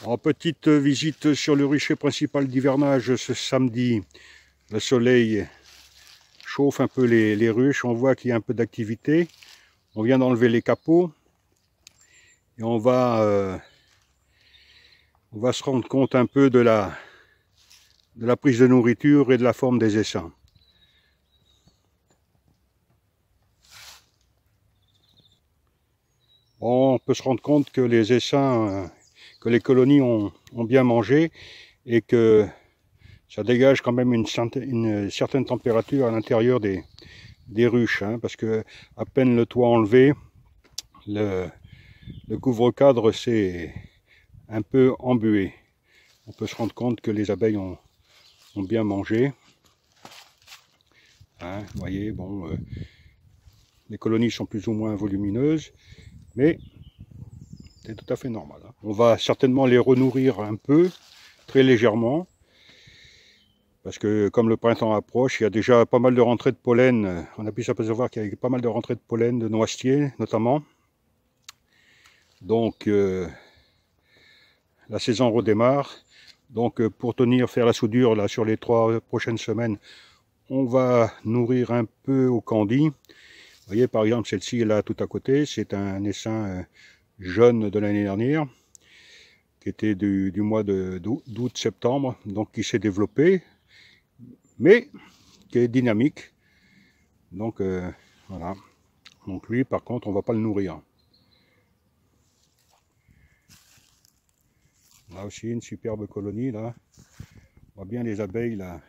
En petite visite sur le rucher principal d'hivernage ce samedi, le soleil chauffe un peu les ruches, on voit qu'il y a un peu d'activité. On vient d'enlever les capots et on va se rendre compte un peu de la prise de nourriture et de la forme des essaims. Bon, on peut se rendre compte que les essaims, que les colonies ont bien mangé et que ça dégage quand même une certaine température à l'intérieur des ruches, hein, parce que à peine le toit enlevé, le couvre-cadre s'est un peu embué. On peut se rendre compte que les abeilles ont bien mangé. Hein, vous voyez, bon, les colonies sont plus ou moins volumineuses, mais c'est tout à fait normal. Hein. On va certainement les renourrir un peu, très légèrement, parce que comme le printemps approche, il y a déjà pas mal de rentrées de pollen. On a pu s'apercevoir qu'il y a pas mal de rentrées de pollen, de noisetiers notamment. Donc la saison redémarre. Donc pour faire la soudure là, sur les 3 prochaines semaines, on va nourrir un peu au candy. Vous voyez par exemple celle-ci là tout à côté, c'est un essaim jeune de l'année dernière, qui était du mois d'août-septembre, donc qui s'est développé, mais qui est dynamique. Donc voilà. Donc lui par contre on va pas le nourrir. Là aussi une superbe colonie là. On voit bien les abeilles là,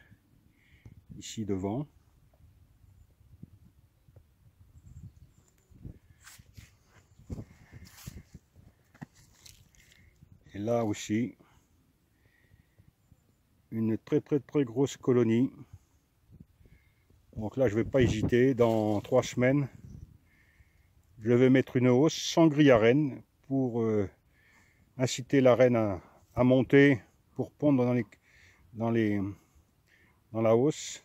ici devant. Et là aussi, une très grosse colonie. Donc là je ne vais pas hésiter, dans 3 semaines, je vais mettre une hausse sans grille à reine pour inciter la reine à monter pour pondre dans la hausse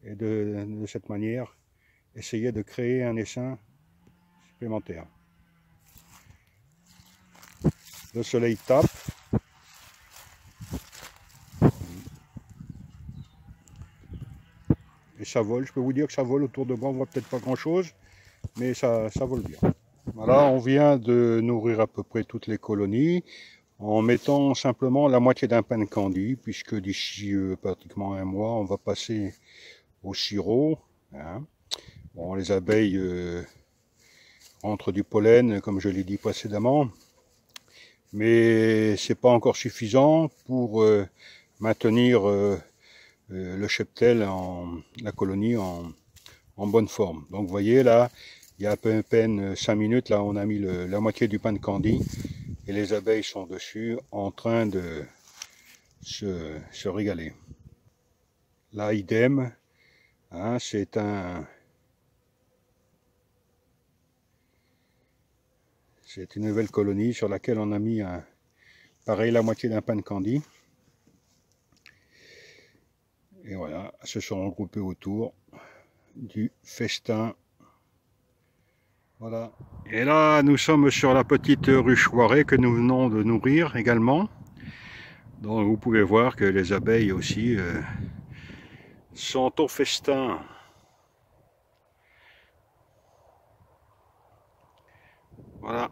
et de cette manière essayer de créer un essaim supplémentaire. Le soleil tape. Et ça vole, je peux vous dire que ça vole autour de moi, on voit peut-être pas grand chose, mais ça vole bien. Voilà, on vient de nourrir à peu près toutes les colonies en mettant simplement la moitié d'un pain de candy, puisque d'ici pratiquement 1 mois, on va passer au sirop. Hein. Bon, les abeilles rentrent du pollen, comme je l'ai dit précédemment, mais c'est pas encore suffisant pour maintenir le cheptel, la colonie en bonne forme. Donc vous voyez là, il y a à peine 5 minutes, là on a mis la moitié du pain de candy et les abeilles sont dessus en train de se régaler. Là idem, hein, c'est une nouvelle colonie sur laquelle on a mis pareil la moitié d'un pain de candy. Et voilà, se sont regroupés autour du festin. Voilà. Et là, nous sommes sur la petite ruche Loiret que nous venons de nourrir également. Donc vous pouvez voir que les abeilles aussi sont au festin. Voilà.